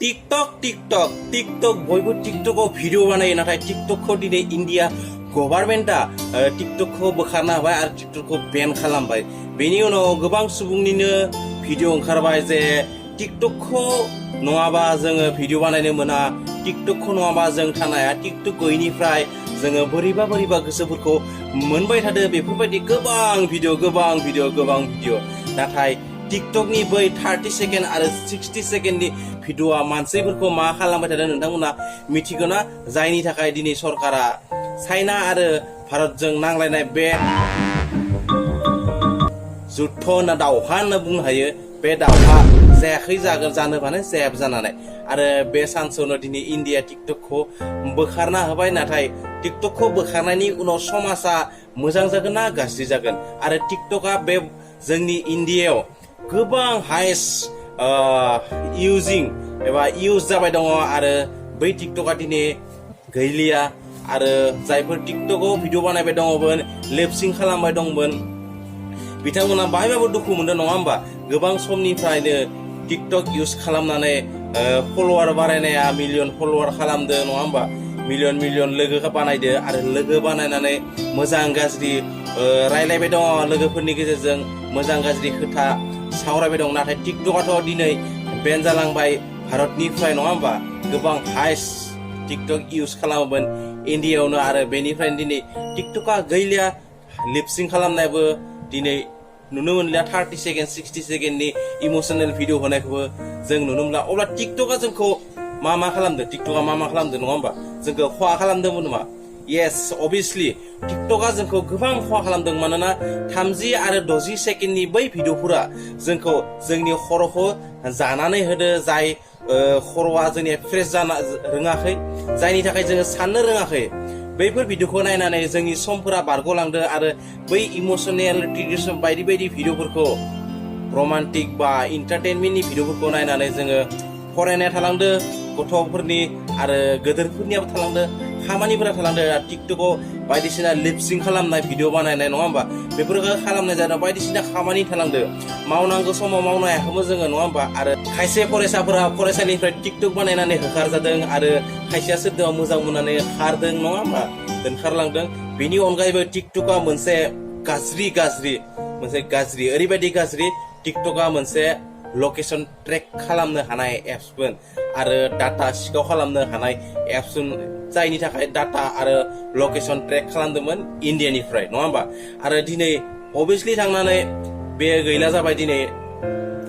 TikTok बयबो टिकटकआव video बानायो नाथाय टिकटकखौ दिनै इन्डिया गभर्नमेन्टआ टिकटकखौ बोखारना होबाय आरो टिकटकखौ बेन खालामबाय। बेनि उनाव गोबां सुबुंनिनो भिडिअ ओंखारबाय जे टिकटकखौ नङाबा जोङो भिडिअ बानायनो मोना, टिकटकखौ नङाबा जों थानो हाया, टिकटक गैयिनिफ्राय जोङो बोरैबा गोसोफोरखौ मोनबाय थादो बेफोरबायदि गोबां भिडिअ नाथाय टिकटकनि बै 30 सेकेन्ड आरो 60 सेकेन्डनि भिडिअआ मानसिफोरखौ मा खालामबाय थादों नोंथांमोना मिथिगौ ना? जायनि थाखाय दिनै सरकारा चाइना आरो भारतजों नांलायनाय बे जुद्ध होनना दावहा होनना बुंनो हायो, बे दावहा जायाखै जानो माने जायाबो जानानै आरो बे सानसेयावनो दिनै इन्डिया टिकटकखौ बोखारना होबाय। नाथाय टिकटकखौ बोखारनायनि उनाव समाजा मोजां जागोन ना गाज्रि जागोन? आरो टिकटकआ बे जोंनि इन्डियायाव गोबां हाइस्ट इउज जाबाय दङ आरो बै टिकटकआ दिनै गैलिया आरो जायफोर टिकटकआव भिडिअ बानायबाय दङमोन, लिपसिं खालामबाय दंमोन, बिथांमोना बाहायबाबो दुखु मोनदों नङा होमबा? गोबां समनिफ्रायनो टिकटक इउज खालामनानै फलोवार बारायनाया मिलियन फलोवार खालामदो नङा होमबा? मिलियन लोगो बानायदो आरो लोगो बानायनानै मोजां गाज्रि रायलायबाय दङ, लोगोफोरनि गेजेरजों मोजां गाज्रि खोथा सावरायबाय दं। नाथाय टिकटकआथ' दिनै बेन जालांबाय भारतनिफ्राय नङा होमबा? गोबां हाइस्ट टिकटक इउज खालामोमोन इन्डियायावनो आरो बेनिफ्रायनो दिनै टिकटकआ गैलिया। लिपसिं खालामनायाबो दिनै नुनो मोनलिया, 30 सेकेन्ड 60 सेकेन्डनि इमोसनेल भिडिअ होनायखौबो जों नुनो मोनला। अब्ला टिकटकआ जोंखौ मा खालामदों? टिकटकआ मा खालामदों नङा होमबा? जोंखौ खहा खालामदोंमोन नामा? येस, अभियासलि टिकटकआ जोंखौ गोबां खहा खालामदों। मानोना 30 आरो 60 सेकेन्डनि बै भिडिअफोरा जोंखौ जोंनि खर'खौ जानानै होदो, जाय खर'आ जोंनिया फ्रेस जाना रोङाखै, जायनि थाखाय जोङो साननो रोङाखै। बैफोर भिडिअखौ नायनानै जोंनि समफोरा बारग'लांदो आरो बै इमोसनेल ट्रेडिसन बायदि भिडिअफोरखौ रमान्टिक बा इन्टारटेनमेन्टनि भिडिअफोरखौ नायनानै जोङो फरायनाया थालांदो गथ'फोरनि आरो गोदोरफोरनियाबो थालांदो, खामानिफोरा थालांदो। टिकटकआव बायदिसिना लिपसिं खालामनाय भिडिअ बानायनाय नङा होमबा? बेफोरखौ खालामनाय जादों, बायदिसिना खामानि थालांदो, मावनांगौ समाव मावनो हायाखैमोन जोङो नङा होमबा? आरो खायसे फरायसाफोरा फरायसालिनिफ्राय टिकटक बानायनानै होखारजादों आरो खायसेया सोरदोंबा मोजां मोननानै खारदों नङा होमबा? दोनखारलांदों। बेनि अनगायैबो टिकटकआ मोनसे गाज्रि ओरैबायदि गाज्रि, टिकटकआ मोनसे लकेसन ट्रेक खालामनो हानाय एप्समोन आरो डाटा सिखाव खालामनो हानाय एप्समोन, जायनि थाखाय डाटा आरो लकेसन ट्रेक खालामदोंमोन इन्डियानिफ्राय नङा होमबा? आरो दिनै अभियासलि थांनानै बे गैला जाबाय दिनै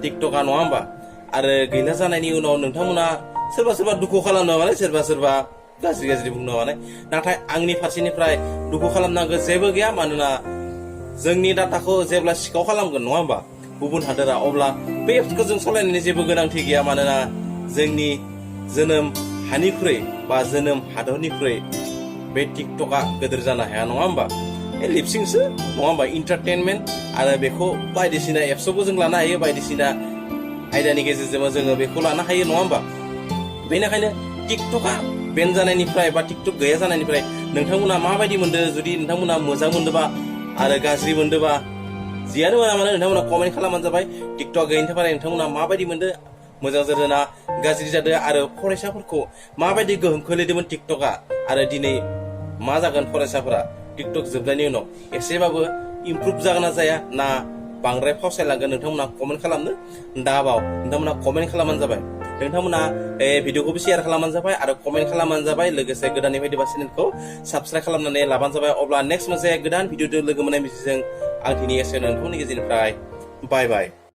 टिकटकआ नङा होमबा? आरो गैला जानायनि उनाव नोंथांमोना सोरबा दुखु खालामनो माने सोरबा गाज्रि बुंनो माने, नाथाय आंनि फारसेनिफ्राय दुखु खालामनांगौ जेबो गैया। मानोना जोंनि डाटाखौ जेब्ला सिखाव खालामगोन नङा होमबा गुबुन हादोरा, अब्ला बे एप्सखौ जों सालायनायनि जेबो गोनांथि गैया। मानोना जोंनि जोनोम हानिख्रुइ बा जोनोम हादरनिख्रुइ बे टिकटकआ गिदिर जानो हाया नङा होमबा? लिपसिंसो नङा होमबा? इन्टारटेनमेन्ट आरो बेखौ बायदिसिना एप्सआवबो जों लानो हायो, बायदिसिना आयदानि गेजेरजोंबो जोङो बेखौ लानो हायो नङा होमबा? बेनिखायनो टिकटकआ बेन जानायनिफ्राय बा टिकटक गैया जानायनिफ्राय नोंथांमोना माबायदि मोनदो? जुदि नोंथांमोना मोजां मोनदोंबा आरो गाज्रि मोनदोंबा जियानो मोना मानो नोंथांमोना कमेन्ट खालामबानो जाबाय। टिकटक गैयिनि थाखाय नोंथांमोना माबायदि मोनदो? मोजां जादों ना गाज्रि जादों? आरो फरायसाफोरखौ माबायदि गोहोम खोलैदोंमोन टिकटकआ? आरो दिनै मा जागोन फरायसाफोरा टिकटक जोबनायनि उनाव? एसेबाबो इमप्रुभ जागोन ना जाया ना बांद्राय फावसायलांगोन? नोंथांमोना कमेन्ट खालामनो दाबाव, नोंथांमोना कमेन्ट खालामबानो जाबाय। नोंथांमोना भिडिअखौबो शेयार खालामबानो जाबाय आरो कमेन्ट खालामबानो जाबाय। लोगोसे गोदाननि बायदिबा चेनेलखौ साबस्क्राइब खालामनानै लाबानो जाबाय। अब्ला नेक्स्ट मोनसे गोदान भिडिअजों लोगो मोननाय मिजिंजों आं दिनै एसेनो नोंथांनि गेजेरनिफ्राय बाय।